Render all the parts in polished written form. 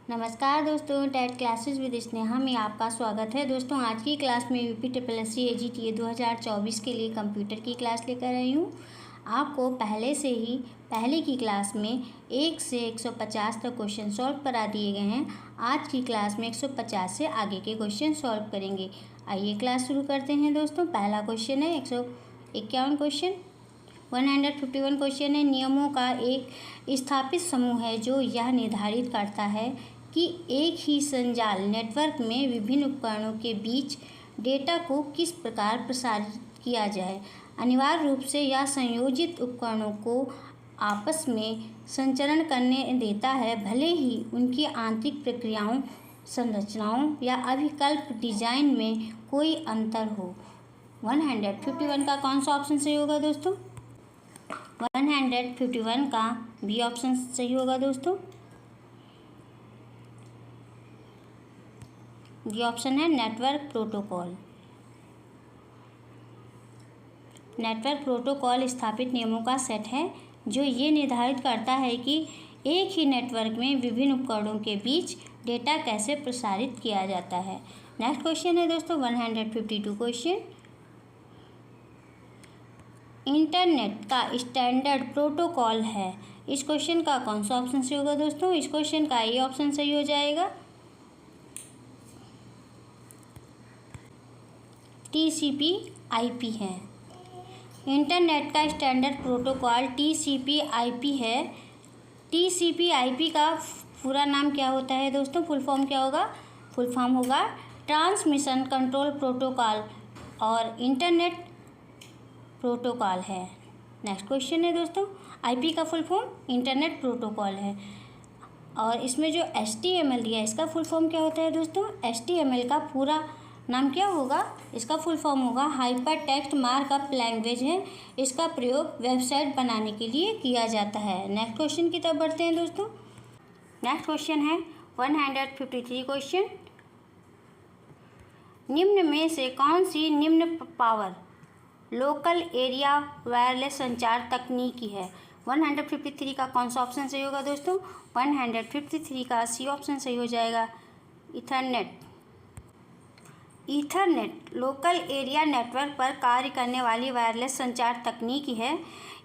नमस्कार दोस्तों, TET classes with Sneha में आपका स्वागत है। दोस्तों आज की क्लास में यूपी AGTA 2024 के लिए कंप्यूटर की क्लास लेकर आई हूँ। आपको पहले की क्लास में 1 से 150 तक क्वेश्चन सॉल्व करा दिए गए हैं। आज की क्लास में 150 से आगे के क्वेश्चन सॉल्व करेंगे। आइए क्लास शुरू करते हैं दोस्तों। पहला क्वेश्चन है 151 क्वेश्चन। 151 क्वेश्चन है, नियमों का एक स्थापित समूह है जो यह निर्धारित करता है कि एक ही संजाल नेटवर्क में विभिन्न उपकरणों के बीच डेटा को किस प्रकार प्रसारित किया जाए। अनिवार्य रूप से यह संयोजित उपकरणों को आपस में संचरण करने देता है, भले ही उनकी आंतरिक प्रक्रियाओं, संरचनाओं या अभिकल्प डिजाइन में कोई अंतर हो। 151 का कौन सा ऑप्शन सही होगा दोस्तों? 151 का बी ऑप्शन सही होगा दोस्तों। ये ऑप्शन है नेटवर्क प्रोटोकॉल। नेटवर्क प्रोटोकॉल स्थापित नियमों का सेट है जो ये निर्धारित करता है कि एक ही नेटवर्क में विभिन्न उपकरणों के बीच डेटा कैसे प्रसारित किया जाता है। नेक्स्ट क्वेश्चन है दोस्तों 152 क्वेश्चन। इंटरनेट का स्टैंडर्ड प्रोटोकॉल है। इस क्वेश्चन का कौन सा ऑप्शन सही होगा दोस्तों? इस क्वेश्चन का ये ऑप्शन सही हो जाएगा। TCP/IP है। इंटरनेट का स्टैंडर्ड प्रोटोकॉल TCP/IP है। TCP/IP का पूरा नाम क्या होता है दोस्तों? फुल फॉर्म क्या होगा? फुल फॉर्म होगा ट्रांसमिशन कंट्रोल प्रोटोकॉल और इंटरनेट प्रोटोकॉल है। नेक्स्ट क्वेश्चन है दोस्तों, IP का फुल फॉर्म इंटरनेट प्रोटोकॉल है और इसमें जो HTML दिया है इसका फुल फॉर्म क्या होता है दोस्तों? HTML का पूरा नाम क्या होगा? इसका फुल फॉर्म होगा हाइपर टेक्स्ट मार्कअप लैंग्वेज है। इसका प्रयोग वेबसाइट बनाने के लिए किया जाता है। नेक्स्ट क्वेश्चन की तरफ बढ़ते हैं दोस्तों। नेक्स्ट क्वेश्चन है 153 क्वेश्चन। निम्न में से कौन सी निम्न पावर लोकल एरिया वायरलेस संचार तकनीकी है? 153 का कौन सा ऑप्शन सही होगा दोस्तों? 153 का सी ऑप्शन सही हो जाएगा। ईथरनेट लोकल एरिया नेटवर्क पर कार्य करने वाली वायरलेस संचार तकनीकी है।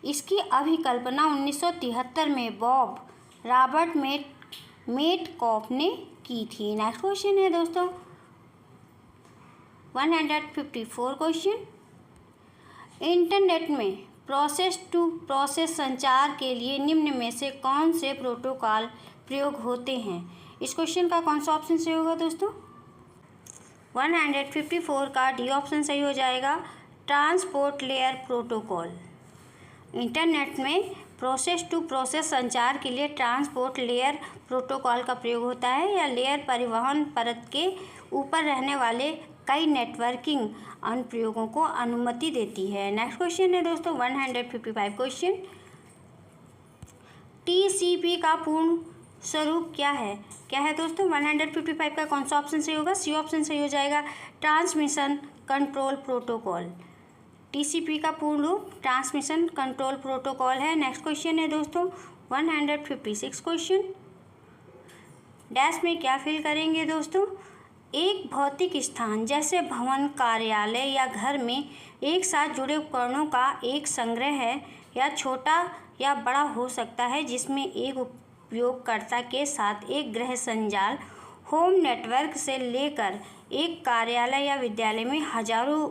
इसकी अभिकल्पना 1973 में बॉब रॉबर्ट मेटकॉफ ने की थी। नेक्स्ट क्वेश्चन है दोस्तों 154 क्वेश्चन। इंटरनेट में प्रोसेस टू प्रोसेस संचार के लिए निम्न में से कौन से प्रोटोकॉल प्रयोग होते हैं? इस क्वेश्चन का कौन सा ऑप्शन सही होगा दोस्तों? 154 का डी ऑप्शन सही हो जाएगा ट्रांसपोर्ट लेयर प्रोटोकॉल। इंटरनेट में प्रोसेस टू प्रोसेस संचार के लिए ट्रांसपोर्ट लेयर प्रोटोकॉल का प्रयोग होता है। यह लेयर परिवहन परत के ऊपर रहने वाले कई नेटवर्किंग अनुप्रयोगों को अनुमति देती है। नेक्स्ट क्वेश्चन है दोस्तों 155 क्वेश्चन। TCP का पूर्ण स्वरूप क्या है? क्या है दोस्तों? 155 का कौन सा ऑप्शन सही होगा? सी ऑप्शन सही हो जाएगा ट्रांसमिशन कंट्रोल प्रोटोकॉल। TCP का पूर्ण रूप ट्रांसमिशन कंट्रोल प्रोटोकॉल है। नेक्स्ट क्वेश्चन है दोस्तों 156 क्वेश्चन। डैश में क्या फिल करेंगे दोस्तों? एक भौतिक स्थान जैसे भवन, कार्यालय या घर में एक साथ जुड़े उपकरणों का एक संग्रह है या छोटा या बड़ा हो सकता है, जिसमें एक उपयोगकर्ता के साथ एक गृह संजाल, होम नेटवर्क से लेकर एक कार्यालय या विद्यालय में हजारों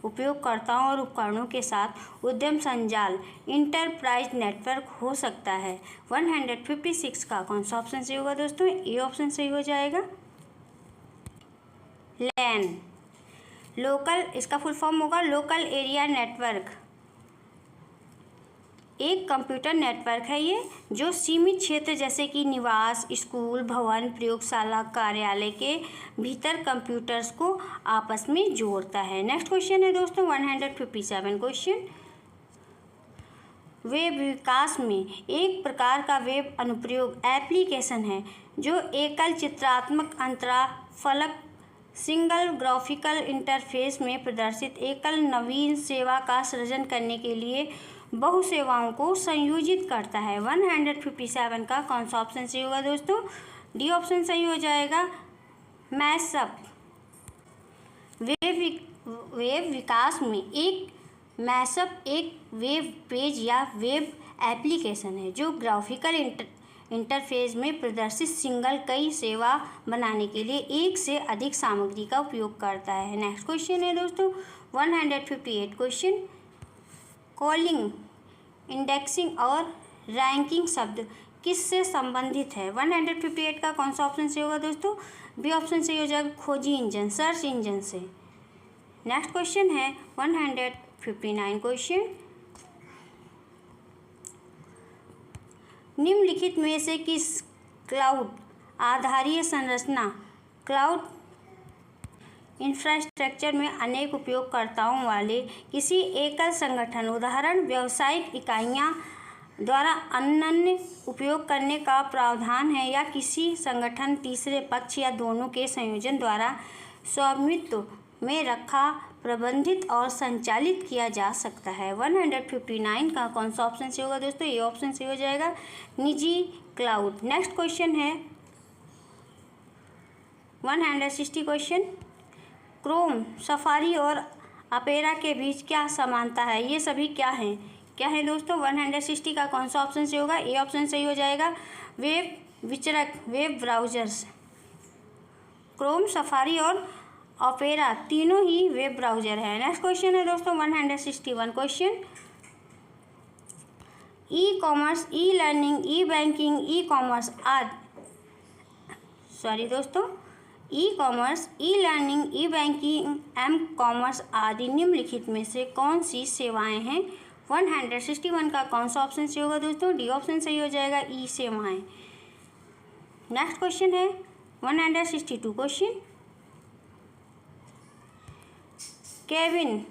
उपयोगकर्ताओं और उपकरणों के साथ उद्यम संजाल, इंटरप्राइज नेटवर्क हो सकता है। 156 का कौन सा ऑप्शन सही होगा दोस्तों? ए ऑप्शन सही हो जाएगा लैन। लोकल, इसका फुल फॉर्म होगा लोकल एरिया नेटवर्क। एक कंप्यूटर नेटवर्क है ये जो सीमित क्षेत्र जैसे कि निवास, स्कूल, भवन, प्रयोगशाला, कार्यालय के भीतर कंप्यूटर्स को आपस में जोड़ता है। नेक्स्ट क्वेश्चन है दोस्तों 157 क्वेश्चन। वेब विकास में एक प्रकार का वेब अनुप्रयोग एप्लीकेशन है जो एकल चित्रात्मक अंतराफलक सिंगल ग्राफिकल इंटरफेस में प्रदर्शित एकल नवीन सेवा का सृजन करने के लिए बहु सेवाओं को संयोजित करता है। 157 का कौन सा ऑप्शन सही होगा दोस्तों? डी ऑप्शन सही हो जाएगा मैशअप। वेब विकास में एक मैशअप एक वेब पेज या वेब एप्लीकेशन है जो ग्राफिकल इंटरफेस में प्रदर्शित सिंगल कई सेवा बनाने के लिए एक से अधिक सामग्री का उपयोग करता है। नेक्स्ट क्वेश्चन है दोस्तों 158 क्वेश्चन, कॉलिंग, इंडेक्सिंग और रैंकिंग शब्द किससे संबंधित है? 158 का कौन सा ऑप्शन सही होगा दोस्तों? बी ऑप्शन सही हो जाएगा खोजी इंजन, सर्च इंजन से। नेक्स्ट क्वेश्चन है 159 क्वेश्चन, निम्नलिखित में से किस क्लाउड आधारित संरचना क्लाउड इंफ्रास्ट्रक्चर में अनेक उपयोगकर्ताओं वाले किसी एकल संगठन उदाहरण व्यावसायिक इकाइयां द्वारा अनन्य उपयोग करने का प्रावधान है या किसी संगठन तीसरे पक्ष या दोनों के संयोजन द्वारा स्वामित्व में रखा, प्रबंधित और संचालित किया जा सकता है? 159 का कौन सा ऑप्शन सही होगा दोस्तों? ये ऑप्शन सही हो जाएगा निजी क्लाउड। नेक्स्ट क्वेश्चन है 160 क्वेश्चन, क्रोम, सफारी और अपेरा के बीच क्या समानता है? ये सभी क्या है दोस्तों? 160 का कौन सा ऑप्शन सही होगा? ए ऑप्शन सही हो जाएगा वेब विचरक, वेब ब्राउजर्स। क्रोम, सफारी और ओपेरा तीनों ही वेब ब्राउजर है। नेक्स्ट क्वेश्चन है दोस्तों 161 question, e commerce, e learning, e banking, e commerce e commerce, e learning, e banking, m commerce आदि निम्नलिखित में से कौन सी सेवाएं हैं? 161 का कौन सा ऑप्शन सही होगा दोस्तों? डी ऑप्शन सही हो जाएगा ई सेवाएं। नेक्स्ट क्वेश्चन है 162 क्वेश्चन, केविन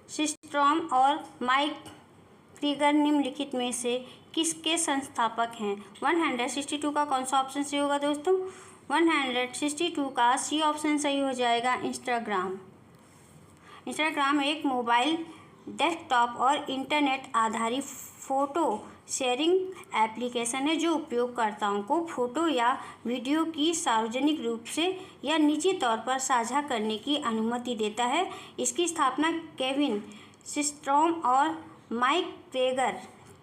सिस्ट्रॉम और माइक क्रीगर निम्नलिखित में से किसके संस्थापक हैं? 162 का कौन सा ऑप्शन सही होगा दोस्तों? 162 का सी ऑप्शन सही हो जाएगा इंस्टाग्राम। इंस्टाग्राम एक मोबाइल, डेस्कटॉप और इंटरनेट आधारित फ़ोटो शेयरिंग एप्लीकेशन है जो उपयोगकर्ताओं को फ़ोटो या वीडियो की सार्वजनिक रूप से या निजी तौर पर साझा करने की अनुमति देता है। इसकी स्थापना केविन सिस्ट्रॉम और माइक क्रेगर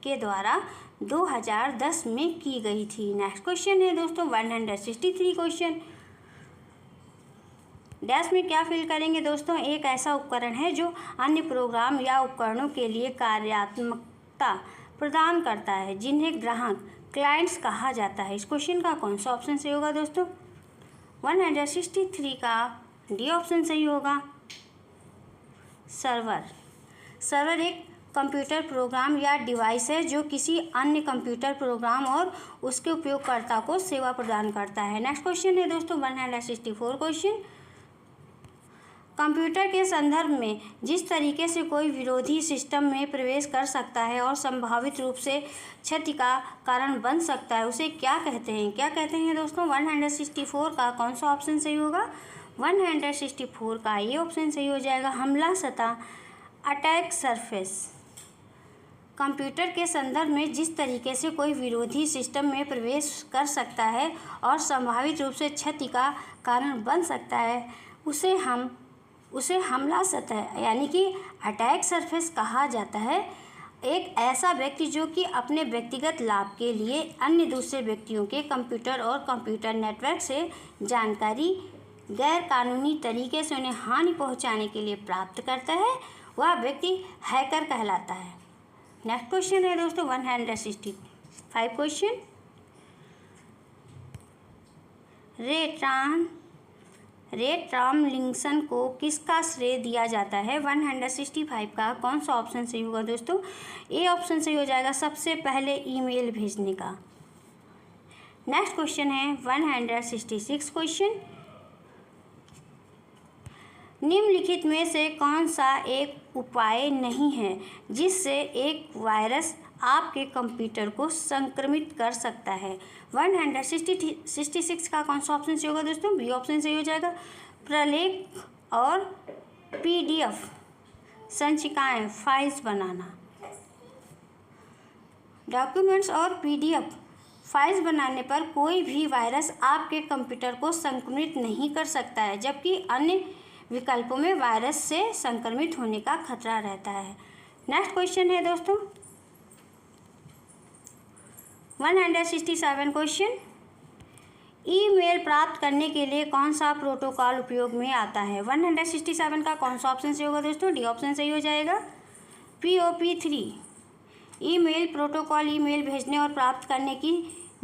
के द्वारा 2010 में की गई थी। नेक्स्ट क्वेश्चन है दोस्तों 163 क्वेश्चन, डैश में क्या फिल करेंगे दोस्तों? एक ऐसा उपकरण है जो अन्य प्रोग्राम या उपकरणों के लिए कार्यात्मकता प्रदान करता है जिन्हें ग्राहक क्लाइंट्स कहा जाता है। इस क्वेश्चन का कौन सा ऑप्शन सही होगा दोस्तों? 163 का डी ऑप्शन सही होगा सर्वर एक कंप्यूटर प्रोग्राम या डिवाइस है जो किसी अन्य कंप्यूटर प्रोग्राम और उसके उपयोगकर्ता को सेवा प्रदान करता है। नेक्स्ट क्वेश्चन है दोस्तों 164 क्वेश्चन, कंप्यूटर के संदर्भ में जिस तरीके से कोई विरोधी सिस्टम में प्रवेश कर सकता है और संभावित रूप से क्षति का कारण बन सकता है उसे क्या कहते हैं दोस्तों? 164 का कौन सा ऑप्शन सही होगा? 164 का ये ऑप्शन सही हो जाएगा हमला सतह, अटैक सरफेस। कंप्यूटर के संदर्भ में जिस तरीके से कोई विरोधी सिस्टम में प्रवेश कर सकता है और संभावित रूप से क्षति का कारण बन सकता है उसे हमला सतह यानी कि अटैक सरफेस कहा जाता है। एक ऐसा व्यक्ति जो कि अपने व्यक्तिगत लाभ के लिए अन्य दूसरे व्यक्तियों के कंप्यूटर और कंप्यूटर नेटवर्क से जानकारी गैर कानूनी तरीके से उन्हें हानि पहुंचाने के लिए प्राप्त करता है, वह व्यक्ति हैकर कहलाता है। नेक्स्ट क्वेश्चन है दोस्तों 165 क्वेश्चन, रे टॉमलिंसन को किसका श्रेय दिया जाता है? 165 का कौन सा ऑप्शन सही होगा दोस्तों? ए ऑप्शन सही हो जाएगा सबसे पहले ईमेल भेजने का। नेक्स्ट क्वेश्चन है 166 क्वेश्चन, निम्नलिखित में से कौन सा एक उपाय नहीं है जिससे एक वायरस आपके कंप्यूटर को संक्रमित कर सकता है? 166 का कौन सा ऑप्शन सही होगा दोस्तों? बी ऑप्शन सही हो जाएगा प्रलेख और PDF संचिकाएं फाइल्स बनाना। डॉक्यूमेंट्स और PDF फाइल्स बनाने पर कोई भी वायरस आपके कंप्यूटर को संक्रमित नहीं कर सकता है, जबकि अन्य विकल्पों में वायरस से संक्रमित होने का खतरा रहता है। नेक्स्ट क्वेश्चन है दोस्तों 167 क्वेश्चन, ईमेल प्राप्त करने के लिए कौन सा प्रोटोकॉल उपयोग में आता है? 167 का कौन सा ऑप्शन सही होगा दोस्तों? डी ऑप्शन सही हो जाएगा। POP3 ईमेल प्रोटोकॉल ईमेल भेजने और प्राप्त करने की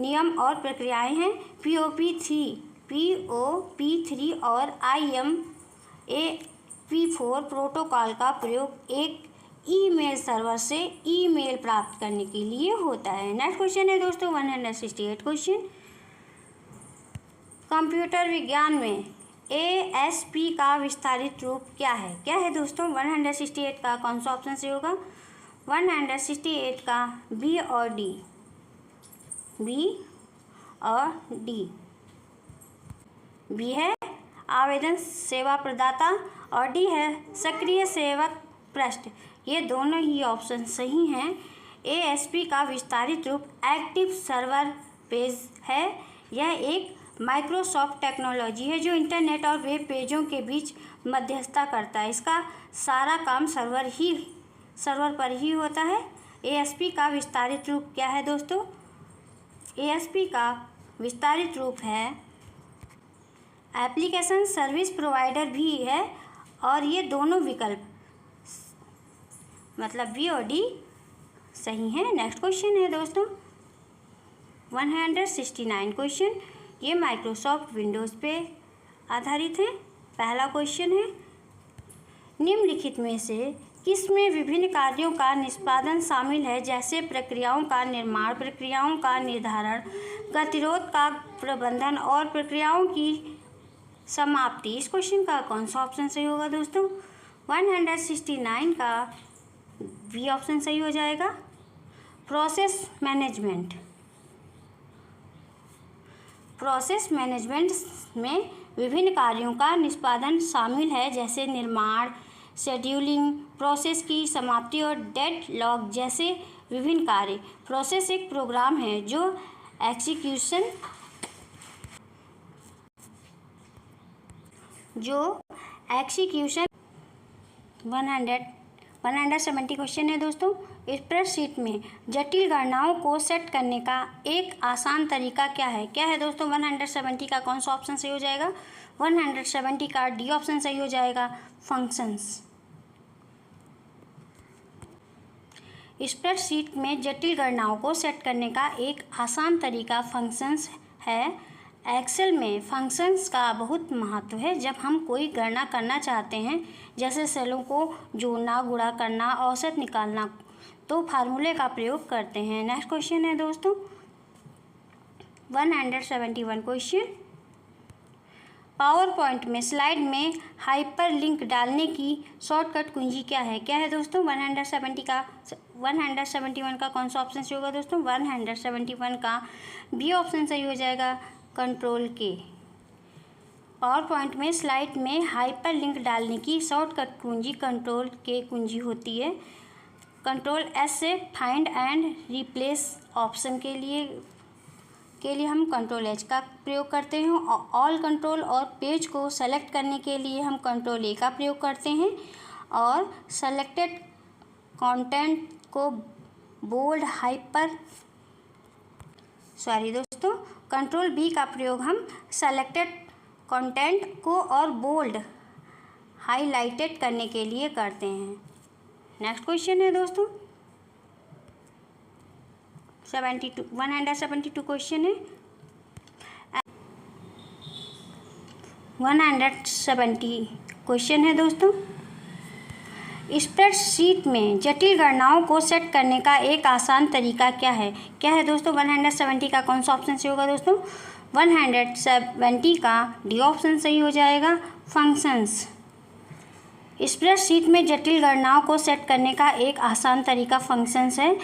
नियम और प्रक्रियाएं हैं। POP3 और IMAP4 प्रोटोकॉल का प्रयोग एक ईमेल सर्वर से ईमेल प्राप्त करने के लिए होता है। नेक्स्ट क्वेश्चन है दोस्तों 168 क्वेश्चन, कंप्यूटर विज्ञान में ASP का विस्तारित रूप क्या है? क्या है दोस्तों? 168 का कौन सा ऑप्शन से होगा? 168 का बी और डी। बी है आवेदन सेवा प्रदाता और डी है सक्रिय सेवक पृष्ठ। ये दोनों ही ऑप्शन सही हैं। ASP का विस्तारित रूप एक्टिव सर्वर पेज है। यह एक माइक्रोसॉफ्ट टेक्नोलॉजी है जो इंटरनेट और वेब पेजों के बीच मध्यस्थता करता है। इसका सारा काम सर्वर पर ही होता है। ASP का विस्तारित रूप क्या है दोस्तों? ASP का विस्तारित रूप है एप्लीकेशन सर्विस प्रोवाइडर भी है, और ये दोनों विकल्प मतलब बी और डी सही हैं। नेक्स्ट क्वेश्चन है दोस्तों 169 क्वेश्चन, ये माइक्रोसॉफ्ट विंडोज़ पे आधारित है। पहला क्वेश्चन है, निम्नलिखित में से किसमें विभिन्न कार्यों का निष्पादन शामिल है, जैसे प्रक्रियाओं का निर्माण, प्रक्रियाओं का निर्धारण, गतिरोध का प्रबंधन और प्रक्रियाओं की समाप्ति? इस क्वेश्चन का कौन सा ऑप्शन सही होगा दोस्तों? 169 का बी ऑप्शन सही हो जाएगा। प्रोसेस मैनेजमेंट में विभिन्न कार्यों का निष्पादन शामिल है, जैसे निर्माण, शेड्यूलिंग, प्रोसेस की समाप्ति और डेडलॉक जैसे विभिन्न कार्य। प्रोसेस एक प्रोग्राम है जो एग्जीक्यूशन 170 क्वेश्चन है दोस्तों। स्प्रेडशीट में जटिल गणनाओं को सेट करने का एक आसान तरीका क्या है? क्या है दोस्तों? 170 का कौन सा ऑप्शन सही हो जाएगा? 170 का डी ऑप्शन सही हो जाएगा, फंक्शंस। स्प्रेडशीट में जटिल गणनाओं को सेट करने का एक आसान तरीका फंक्शंस है। एक्सेल में फंक्शंस का बहुत महत्व है। जब हम कोई गणना करना चाहते हैं, जैसे सेलों को जोड़ना, गुणा करना, औसत निकालना, तो फार्मूले का प्रयोग करते हैं। नेक्स्ट क्वेश्चन है दोस्तों 171 क्वेश्चन, पावर पॉइंट में स्लाइड में हाइपरलिंक डालने की शॉर्टकट कुंजी क्या है? क्या है दोस्तों? 171 का कौन सा ऑप्शन सही होगा दोस्तों? 171 का बी ऑप्शन सही हो जाएगा, कंट्रोल के। पावर पॉइंट में स्लाइड में हाइपरलिंक डालने की शॉर्टकट कुंजी कंट्रोल के कुंजी होती है। कंट्रोल एस से फाइंड एंड रिप्लेस ऑप्शन के लिए हम कंट्रोल एच का प्रयोग करते हैं। ऑल कंट्रोल और पेज को सेलेक्ट करने के लिए हम कंट्रोल ए का प्रयोग करते हैं, और सेलेक्टेड कंटेंट को बोल्ड कंट्रोल बी का प्रयोग हम सेलेक्टेड कंटेंट को और बोल्ड हाईलाइटेड करने के लिए करते हैं। नेक्स्ट क्वेश्चन है दोस्तों 172 क्वेश्चन है। 170 क्वेश्चन है दोस्तों, स्प्रेडशीट में जटिल गणनाओं को सेट करने का एक आसान तरीका क्या है? क्या है दोस्तों? 170 का कौन सा ऑप्शन सही होगा दोस्तों? 170 का डी ऑप्शन सही हो जाएगा, फंक्शंस। स्प्रेडशीट में जटिल गणनाओं को सेट करने का एक आसान तरीका फंक्शंस है।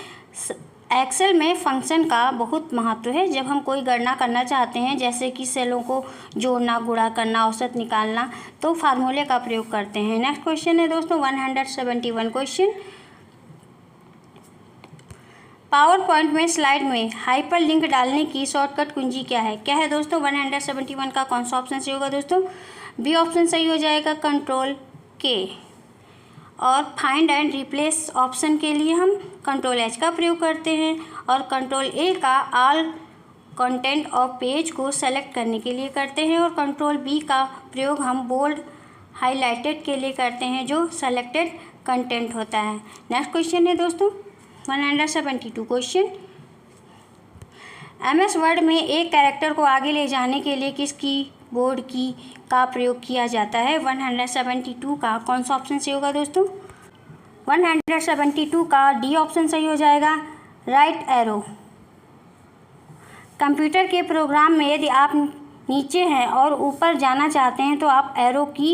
एक्सेल में फंक्शन का बहुत महत्व है। जब हम कोई गणना करना चाहते हैं, जैसे कि सेलों को जोड़ना, गुणा करना, औसत निकालना, तो फार्मूले का प्रयोग करते हैं। नेक्स्ट क्वेश्चन है दोस्तों 171 क्वेश्चन, पावर पॉइंट में स्लाइड में हाइपर लिंक डालने की शॉर्टकट कुंजी क्या है? क्या है दोस्तों? 171 का कौन सा ऑप्शन सही होगा दोस्तों? बी ऑप्शन सही हो जाएगा, कंट्रोल के। और फाइंड एंड रिप्लेस ऑप्शन के लिए हम कंट्रोल एच का प्रयोग करते हैं और कंट्रोल ए का ऑल कंटेंट ऑफ पेज को सेलेक्ट करने के लिए करते हैं और कंट्रोल बी का प्रयोग हम बोल्ड हाईलाइटेड के लिए करते हैं जो सेलेक्टेड कंटेंट होता है। नेक्स्ट क्वेश्चन है दोस्तों 172 क्वेश्चन। MS वर्ड में एक कैरेक्टर को आगे ले जाने के लिए किस कीबोर्ड की का प्रयोग किया जाता है? 172 का कौन सा ऑप्शन सही होगा दोस्तों? 172 का डी ऑप्शन सही हो जाएगा, राइट एरो। कंप्यूटर के प्रोग्राम में यदि आप नीचे हैं और ऊपर जाना चाहते हैं तो आप एरो की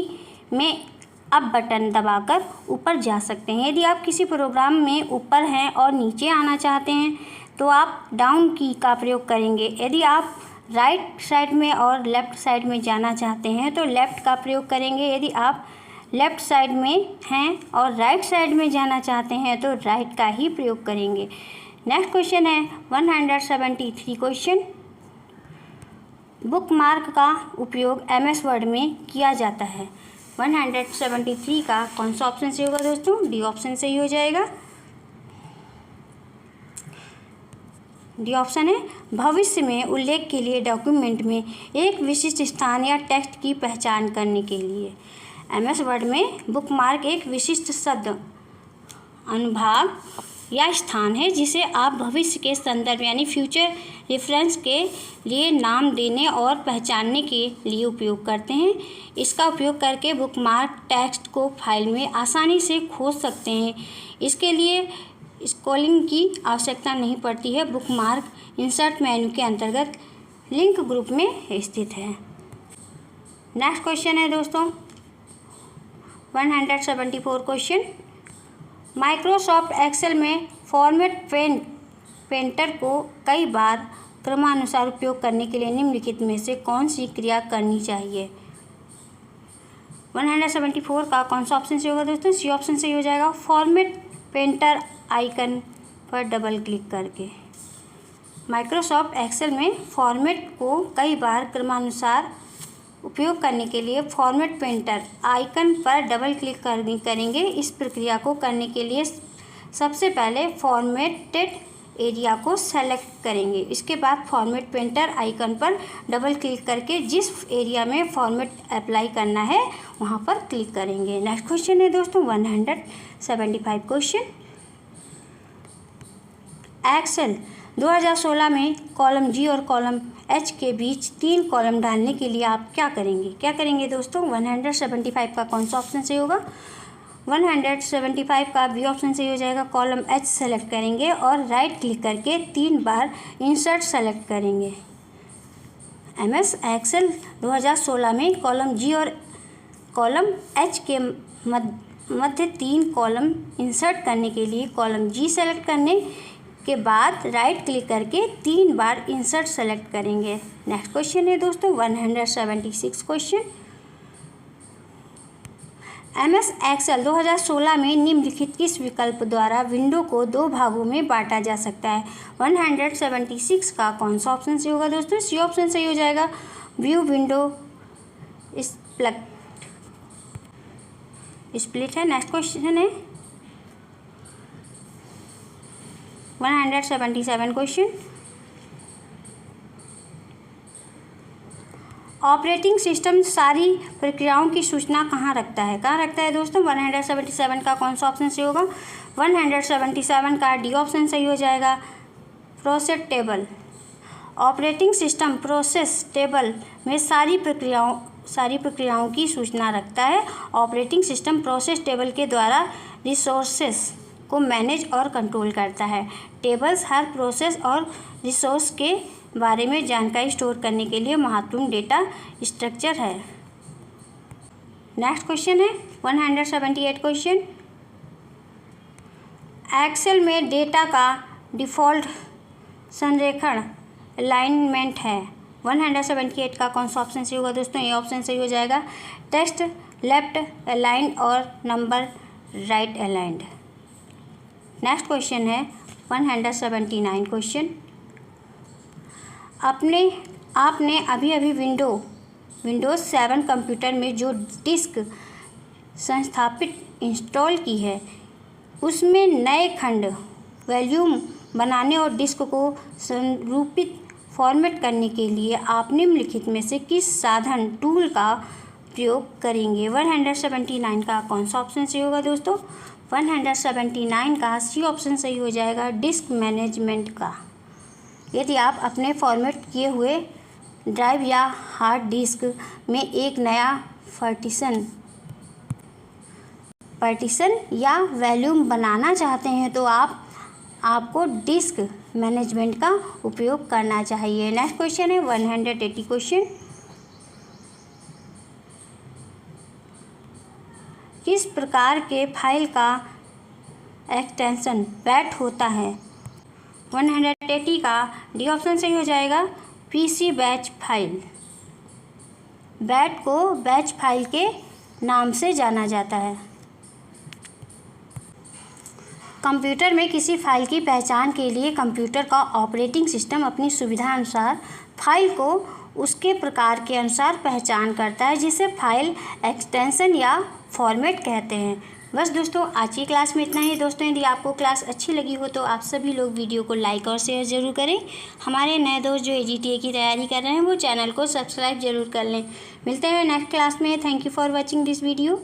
में अप बटन दबाकर ऊपर जा सकते हैं। यदि आप किसी प्रोग्राम में ऊपर हैं और नीचे आना चाहते हैं तो आप डाउन की का प्रयोग करेंगे। यदि आप राइट साइड में और लेफ़्ट साइड में जाना चाहते हैं तो लेफ़्ट का प्रयोग करेंगे। यदि आप लेफ़्ट साइड में हैं और राइट साइड में जाना चाहते हैं तो राइट का ही प्रयोग करेंगे। नेक्स्ट क्वेश्चन है 173 क्वेश्चन। बुकमार्क का उपयोग MS वर्ड में किया जाता है। 173 का कौन सा ऑप्शन सही होगा दोस्तों? डी ऑप्शन सही हो जाएगा। डी ऑप्शन है भविष्य में उल्लेख के लिए डॉक्यूमेंट में एक विशिष्ट स्थान या टेक्स्ट की पहचान करने के लिए। MS वर्ड में बुकमार्क एक विशिष्ट शब्द, अनुभाग या स्थान है जिसे आप भविष्य के संदर्भ यानी फ्यूचर रेफरेंस के लिए नाम देने और पहचानने के लिए उपयोग करते हैं। इसका उपयोग करके बुकमार्क टेक्स्ट को फाइल में आसानी से खोज सकते हैं। इसके लिए स्क्रॉलिंग की आवश्यकता नहीं पड़ती है। बुकमार्क इंसर्ट मेन्यू के अंतर्गत लिंक ग्रुप में स्थित है। नेक्स्ट क्वेश्चन है दोस्तों 174 क्वेश्चन। माइक्रोसॉफ्ट एक्सेल में फॉर्मेट पेंटर को कई बार क्रमानुसार उपयोग करने के लिए निम्नलिखित में से कौन सी क्रिया करनी चाहिए? 174 का कौन सा ऑप्शन सही होगा दोस्तों? सी ऑप्शन सही हो जाएगा, फॉर्मेट पेंटर आइकन पर डबल क्लिक करके। माइक्रोसॉफ्ट एक्सेल में फॉर्मेट को कई बार क्रमानुसार उपयोग करने के लिए फॉर्मेट पेंटर आइकन पर डबल क्लिक करेंगे। इस प्रक्रिया को करने के लिए सबसे पहले फॉर्मेटेड एरिया को सेलेक्ट करेंगे। इसके बाद फॉर्मेट पेंटर आइकन पर डबल क्लिक करके जिस एरिया में फॉर्मेट अप्लाई करना है वहाँ पर क्लिक करेंगे। नेक्स्ट क्वेश्चन है दोस्तों 175 क्वेश्चन। एक्सेल 2016 में कॉलम जी और कॉलम एच के बीच 3 कॉलम डालने के लिए आप क्या करेंगे? क्या करेंगे दोस्तों? 175 का कौन सा ऑप्शन सही होगा? 175 का बी ऑप्शन सही हो जाएगा, कॉलम एच सेलेक्ट करेंगे और राइट क्लिक करके 3 बार इंसर्ट सेलेक्ट करेंगे। MS एक्सेल 2016 में कॉलम जी और कॉलम एच के मध्य 3 कॉलम इंसर्ट करने के लिए कॉलम जी सेलेक्ट करने के बाद राइट क्लिक करके 3 बार इंसर्ट सेलेक्ट करेंगे। नेक्स्ट क्वेश्चन है दोस्तों 176 क्वेश्चन। MS एक्सेल 2016 में निम्नलिखित किस विकल्प द्वारा विंडो को 2 भागों में बांटा जा सकता है? 176 का कौन सा ऑप्शन सही होगा दोस्तों? सी ऑप्शन सही हो जाएगा, व्यू विंडो स्प्लिट है। नेक्स्ट क्वेश्चन है 177 क्वेश्चन। ऑपरेटिंग सिस्टम सारी प्रक्रियाओं की सूचना कहाँ रखता है? कहाँ रखता है दोस्तों? 177 का कौन सा ऑप्शन सही होगा? 177 का डी ऑप्शन सही हो जाएगा, process table. Operating system process table में सारी प्रक्रियाओं की सूचना रखता है। ऑपरेटिंग सिस्टम प्रोसेस टेबल के द्वारा रिसोर्सेस को मैनेज और कंट्रोल करता है। टेबल्स हर प्रोसेस और रिसोर्स के बारे में जानकारी स्टोर करने के लिए महत्वपूर्ण डेटा स्ट्रक्चर है। नेक्स्ट क्वेश्चन है 178 क्वेश्चन। एक्सेल में डेटा का डिफ़ॉल्ट संरेखण अलाइनमेंट है। 178 का कौन सा ऑप्शन सही होगा दोस्तों? ये ऑप्शन सही हो जाएगा, टेक्स्ट लेफ्ट अलाइंड और number right aligned. Next question है 179 क्वेश्चन। आपने अभी विंडोज़ 7 कंप्यूटर में जो डिस्क संस्थापित इंस्टॉल की है उसमें नए खंड वॉल्यूम बनाने और डिस्क को संरूपित फॉर्मेट करने के लिए आप निम्नलिखित में से किस साधन टूल का प्रयोग करेंगे। 179 का कौन सा ऑप्शन सही होगा दोस्तों? 179 का सी ऑप्शन सही हो जाएगा, डिस्क मैनेजमेंट का। यदि आप अपने फॉर्मेट किए हुए ड्राइव या हार्ड डिस्क में एक नया पार्टीशन या वॉल्यूम बनाना चाहते हैं तो आपको डिस्क मैनेजमेंट का उपयोग करना चाहिए। नेक्स्ट क्वेश्चन है 180 क्वेश्चन। किस प्रकार के फाइल का एक्सटेंशन बैट होता है? 180 का डी ऑप्शन सही हो जाएगा, पीसी बैच फाइल। बैट को बैच फाइल के नाम से जाना जाता है। कंप्यूटर में किसी फाइल की पहचान के लिए कंप्यूटर का ऑपरेटिंग सिस्टम अपनी सुविधा अनुसार फाइल को उसके प्रकार के अनुसार पहचान करता है, जिसे फाइल एक्सटेंशन या फॉर्मेट कहते हैं। बस दोस्तों, आज की क्लास में इतना ही। दोस्तों, यदि आपको क्लास अच्छी लगी हो तो आप सभी लोग वीडियो को लाइक और शेयर ज़रूर करें। हमारे नए दोस्त जो AGTA की तैयारी कर रहे हैं वो चैनल को सब्सक्राइब ज़रूर कर लें। मिलते हैं नेक्स्ट क्लास में। Thank you for watching this video.